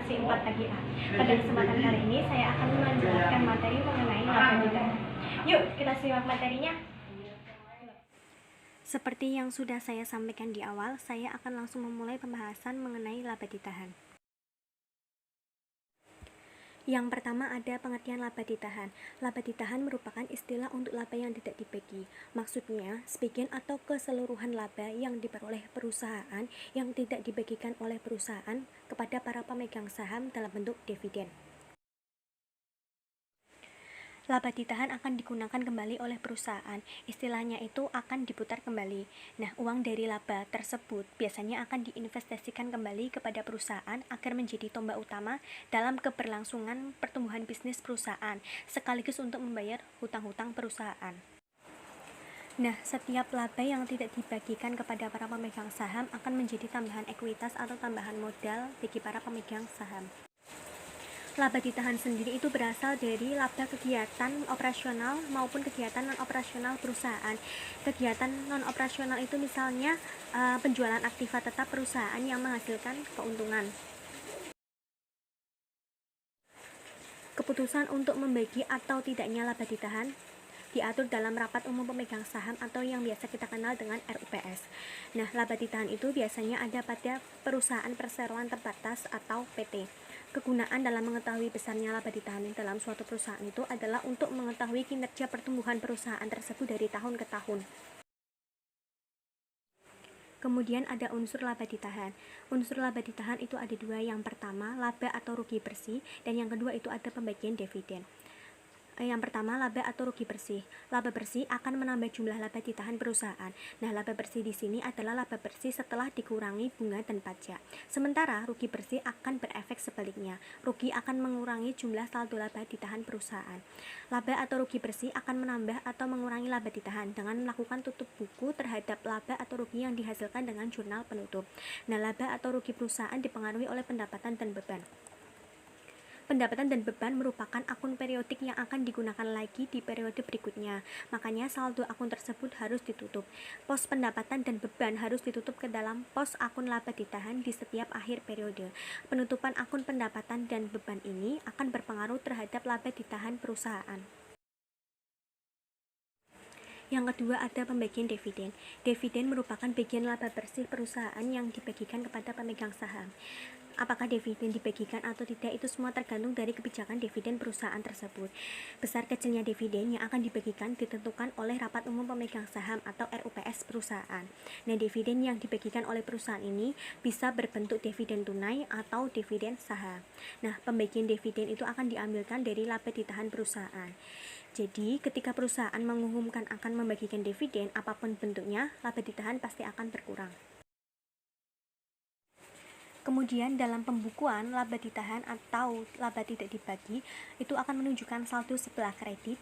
Kelas 4 TGA. Pada kesempatan kali ini saya akan menjelaskan materi mengenai laba ditahan. Yuk kita simak materinya. Seperti yang sudah saya sampaikan di awal, saya akan langsung memulai pembahasan mengenai laba ditahan. Yang pertama ada pengertian laba ditahan. Laba ditahan merupakan istilah untuk laba yang tidak dibagi. Maksudnya, sebagian atau keseluruhan laba yang diperoleh perusahaan yang tidak dibagikan oleh perusahaan kepada para pemegang saham dalam bentuk dividen. Laba ditahan akan digunakan kembali oleh perusahaan. Istilahnya itu akan diputar kembali. Nah, uang dari laba tersebut biasanya akan diinvestasikan kembali kepada perusahaan agar menjadi tombak utama dalam keberlangsungan pertumbuhan bisnis perusahaan, sekaligus untuk membayar hutang-hutang perusahaan. Nah, setiap laba yang tidak dibagikan kepada para pemegang saham akan menjadi tambahan ekuitas atau tambahan modal bagi para pemegang saham. Laba ditahan sendiri itu berasal dari laba kegiatan operasional maupun kegiatan non-operasional perusahaan. Kegiatan non-operasional itu misalnya penjualan aktiva tetap perusahaan yang menghasilkan keuntungan. Keputusan untuk membagi atau tidaknya laba ditahan diatur dalam rapat umum pemegang saham atau yang biasa kita kenal dengan RUPS. Nah, laba ditahan itu biasanya ada pada perusahaan perseroan terbatas atau PT. Kegunaan dalam mengetahui besarnya laba ditahan dalam suatu perusahaan itu adalah untuk mengetahui kinerja pertumbuhan perusahaan tersebut dari tahun ke tahun. Kemudian ada unsur laba ditahan. Unsur laba ditahan itu ada dua. Yang pertama, laba atau rugi bersih, dan yang kedua itu ada pembagian dividen. Yang pertama, laba atau rugi bersih. Laba bersih akan menambah jumlah laba ditahan perusahaan. Nah, laba bersih di sini adalah laba bersih setelah dikurangi bunga dan pajak. Sementara rugi bersih akan berefek sebaliknya. Rugi akan mengurangi jumlah saldo laba ditahan perusahaan. Laba atau rugi bersih akan menambah atau mengurangi laba ditahan dengan melakukan tutup buku terhadap laba atau rugi yang dihasilkan dengan jurnal penutup. Nah, laba atau rugi perusahaan dipengaruhi oleh pendapatan dan beban. Pendapatan dan beban merupakan akun periodik yang akan digunakan lagi di periode berikutnya. Makanya saldo akun tersebut harus ditutup. Pos pendapatan dan beban harus ditutup ke dalam pos akun laba ditahan di setiap akhir periode. Penutupan akun pendapatan dan beban ini akan berpengaruh terhadap laba ditahan perusahaan. Yang kedua ada pembagian dividen. Dividen merupakan bagian laba bersih perusahaan yang dibagikan kepada pemegang saham. Apakah dividen dibagikan atau tidak itu semua tergantung dari kebijakan dividen perusahaan tersebut. Besar kecilnya dividen yang akan dibagikan ditentukan oleh rapat umum pemegang saham atau RUPS perusahaan. Nah, dividen yang dibagikan oleh perusahaan ini bisa berbentuk dividen tunai atau dividen saham. Nah, pembagian dividen itu akan diambilkan dari laba ditahan perusahaan. Jadi, ketika perusahaan mengumumkan akan membagikan dividen apapun bentuknya, laba ditahan pasti akan berkurang. Kemudian dalam pembukuan laba ditahan atau laba tidak dibagi itu akan menunjukkan saldo sebelah kredit,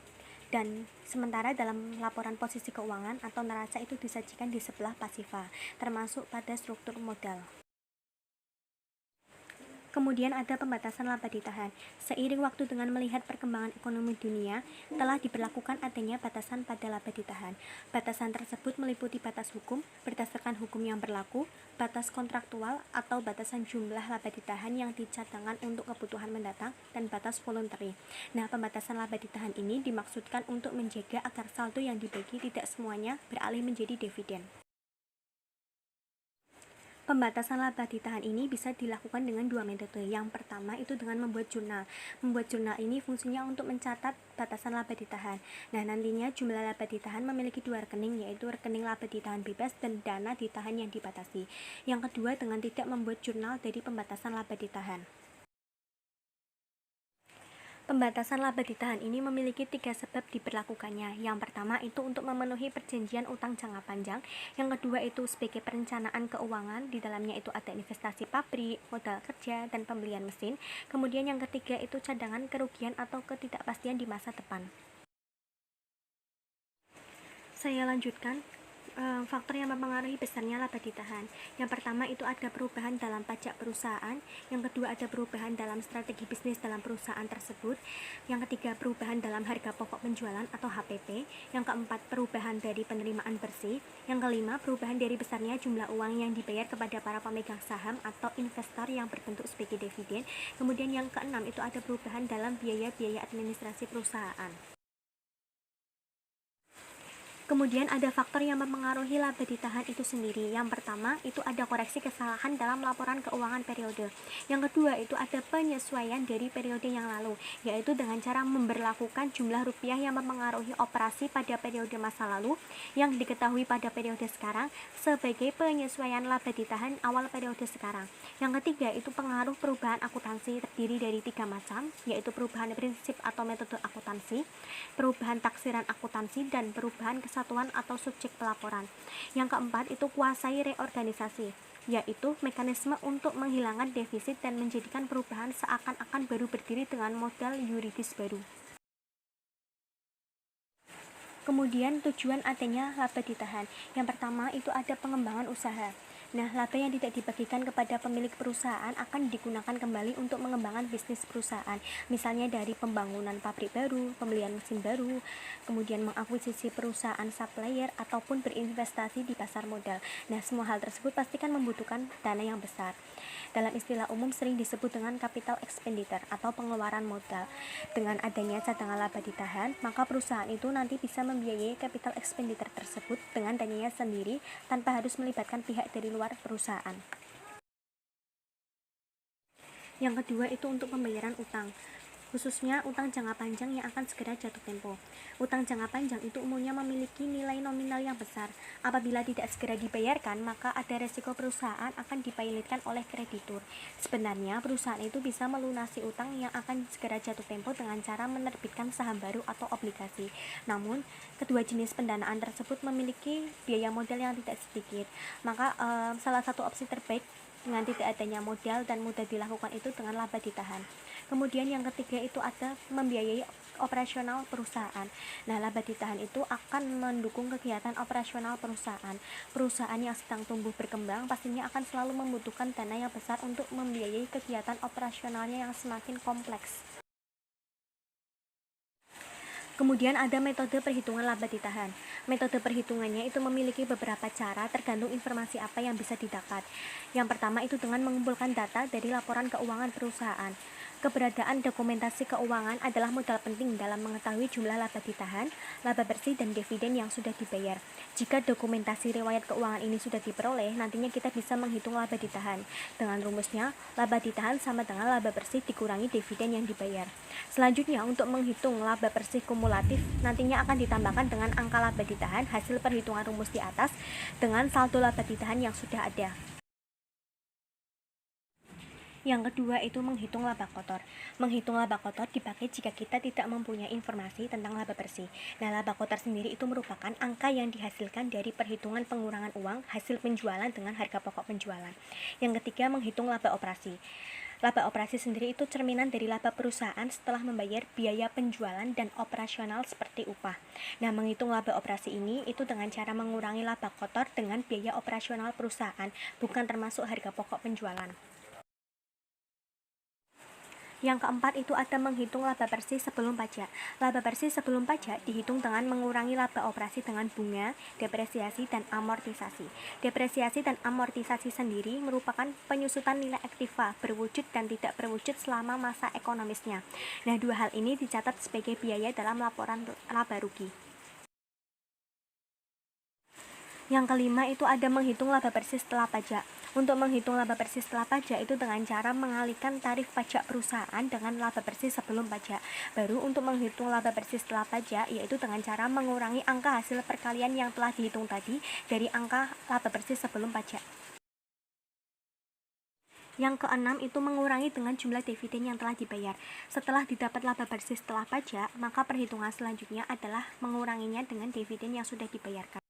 dan sementara dalam laporan posisi keuangan atau neraca itu disajikan di sebelah pasifa, termasuk pada struktur modal. Kemudian ada pembatasan laba ditahan. Seiring waktu dengan melihat perkembangan ekonomi dunia, telah diberlakukan adanya batasan pada laba ditahan. Batasan tersebut meliputi batas hukum berdasarkan hukum yang berlaku, batas kontraktual atau batasan jumlah laba ditahan yang dicadangkan untuk kebutuhan mendatang, dan batas voluntary. Nah, pembatasan laba ditahan ini dimaksudkan untuk menjaga agar saldo yang dibagi tidak semuanya beralih menjadi dividen. Pembatasan laba ditahan ini bisa dilakukan dengan dua metode. Yang pertama itu dengan membuat jurnal. Membuat jurnal ini fungsinya untuk mencatat batasan laba ditahan. Nah, nantinya jumlah laba ditahan memiliki dua rekening, yaitu rekening laba ditahan bebas dan dana ditahan yang dibatasi. Yang kedua dengan tidak membuat jurnal dari pembatasan laba ditahan. Pembatasan laba ditahan ini memiliki tiga sebab diberlakukannya. Yang pertama itu untuk memenuhi perjanjian utang jangka panjang. Yang kedua itu sebagai perencanaan keuangan, di dalamnya itu ada investasi pabrik, modal kerja, dan pembelian mesin. Kemudian yang ketiga itu cadangan kerugian atau ketidakpastian di masa depan. Saya lanjutkan. Faktor yang mempengaruhi besarnya laba ditahan. Yang pertama itu ada perubahan dalam pajak perusahaan, yang kedua ada perubahan dalam strategi bisnis dalam perusahaan tersebut, yang ketiga perubahan dalam harga pokok penjualan atau HPP, yang keempat perubahan dari penerimaan bersih, yang kelima perubahan dari besarnya jumlah uang yang dibayar kepada para pemegang saham atau investor yang berbentuk sebagai dividen, kemudian yang keenam itu ada perubahan dalam biaya-biaya administrasi perusahaan. Kemudian ada faktor yang mempengaruhi laba ditahan itu sendiri. Yang pertama itu ada koreksi kesalahan dalam laporan keuangan periode. Yang kedua itu ada penyesuaian dari periode yang lalu, yaitu dengan cara memberlakukan jumlah rupiah yang mempengaruhi operasi pada periode masa lalu yang diketahui pada periode sekarang sebagai penyesuaian laba ditahan awal periode sekarang. Yang ketiga itu pengaruh perubahan akuntansi terdiri dari 3 macam, yaitu perubahan prinsip atau metode akuntansi, perubahan taksiran akuntansi, dan perubahan kesatuan atau subjek pelaporan. Yang keempat itu kuasai reorganisasi, yaitu mekanisme untuk menghilangkan defisit dan menjadikan perubahan seakan-akan baru berdiri dengan modal yuridis baru. Kemudian tujuan adanya laba ditahan. Yang pertama itu ada pengembangan usaha. Nah, laba yang tidak dibagikan kepada pemilik perusahaan akan digunakan kembali untuk mengembangkan bisnis perusahaan, misalnya dari pembangunan pabrik baru, pembelian mesin baru, kemudian mengakuisisi perusahaan supplier, ataupun berinvestasi di pasar modal. Nah, semua hal tersebut pastikan membutuhkan dana yang besar. Dalam istilah umum sering disebut dengan capital expenditure atau pengeluaran modal. Dengan adanya cadangan laba ditahan, maka perusahaan itu nanti bisa membiayai capital expenditure tersebut dengan dananya sendiri tanpa harus melibatkan pihak dari luar perusahaan. Yang kedua itu untuk pembayaran utang, khususnya utang jangka panjang yang akan segera jatuh tempo. Utang jangka panjang itu umumnya memiliki nilai nominal yang besar. Apabila tidak segera dibayarkan, maka ada resiko perusahaan akan dipilotkan oleh kreditur. Sebenarnya, perusahaan itu bisa melunasi utang yang akan segera jatuh tempo dengan cara menerbitkan saham baru atau obligasi. Namun, kedua jenis pendanaan tersebut memiliki biaya modal yang tidak sedikit. Maka, salah satu opsi terbaik dengan tidak adanya modal dan mudah dilakukan itu dengan laba ditahan. Kemudian yang ketiga itu ada membiayai operasional perusahaan. Nah, laba ditahan itu akan mendukung kegiatan operasional perusahaan. Perusahaan yang sedang tumbuh berkembang pastinya akan selalu membutuhkan dana yang besar untuk membiayai kegiatan operasionalnya yang semakin kompleks. Kemudian ada metode perhitungan laba ditahan. Metode perhitungannya itu memiliki beberapa cara tergantung informasi apa yang bisa didapat. Yang pertama itu dengan mengumpulkan data dari laporan keuangan perusahaan. Keberadaan dokumentasi keuangan adalah modal penting dalam mengetahui jumlah laba ditahan, laba bersih, dan dividen yang sudah dibayar. Jika dokumentasi riwayat keuangan ini sudah diperoleh, nantinya kita bisa menghitung laba ditahan. Dengan rumusnya, laba ditahan sama dengan laba bersih dikurangi dividen yang dibayar. Selanjutnya, untuk menghitung laba bersih kumulatif, nantinya akan ditambahkan dengan angka laba ditahan hasil perhitungan rumus di atas dengan saldo laba ditahan yang sudah ada. Yang kedua itu menghitung laba kotor. Menghitung laba kotor dipakai jika kita tidak mempunyai informasi tentang laba bersih. Nah, laba kotor sendiri itu merupakan angka yang dihasilkan dari perhitungan pengurangan uang hasil penjualan dengan harga pokok penjualan. Yang ketiga, menghitung laba operasi. Laba operasi sendiri itu cerminan dari laba perusahaan setelah membayar biaya penjualan dan operasional seperti upah. Nah, menghitung laba operasi ini itu dengan cara mengurangi laba kotor dengan biaya operasional perusahaan, bukan termasuk harga pokok penjualan. Yang keempat itu ada menghitung laba bersih sebelum pajak. Laba bersih sebelum pajak dihitung dengan mengurangi laba operasi dengan bunga, depresiasi, dan amortisasi. Depresiasi dan amortisasi sendiri merupakan penyusutan nilai aktiva berwujud dan tidak berwujud selama masa ekonomisnya. Nah, dua hal ini dicatat sebagai biaya dalam laporan laba rugi. Yang kelima itu ada menghitung laba bersih setelah pajak. Untuk menghitung laba bersih setelah pajak itu dengan cara mengalihkan tarif pajak perusahaan dengan laba bersih sebelum pajak. Baru untuk menghitung laba bersih setelah pajak yaitu dengan cara mengurangi angka hasil perkalian yang telah dihitung tadi dari angka laba bersih sebelum pajak. Yang keenam itu mengurangi dengan jumlah dividen yang telah dibayar. Setelah didapat laba bersih setelah pajak, maka perhitungan selanjutnya adalah menguranginya dengan dividen yang sudah dibayarkan.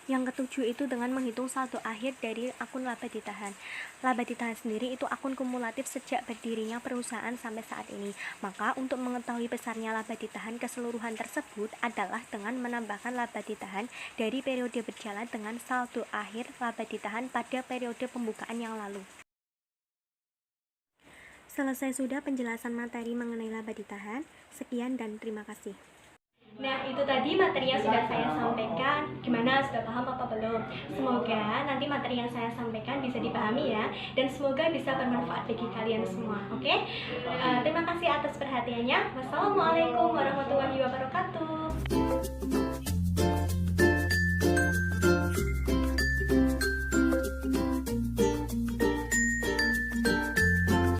Yang ketujuh itu dengan menghitung saldo akhir dari akun laba ditahan. Laba ditahan sendiri itu akun kumulatif sejak berdirinya perusahaan sampai saat ini. Maka untuk mengetahui besarnya laba ditahan keseluruhan tersebut adalah dengan menambahkan laba ditahan dari periode berjalan dengan saldo akhir laba ditahan pada periode pembukaan yang lalu. Selesai sudah penjelasan materi mengenai laba ditahan. Sekian dan terima kasih. Nah, itu tadi materi yang sudah saya sampaikan. Gimana, sudah paham apa belum? Semoga nanti materi yang saya sampaikan bisa dipahami ya, dan semoga bisa bermanfaat bagi kalian semua. Oke? Terima kasih atas perhatiannya. Wassalamualaikum warahmatullahi wabarakatuh.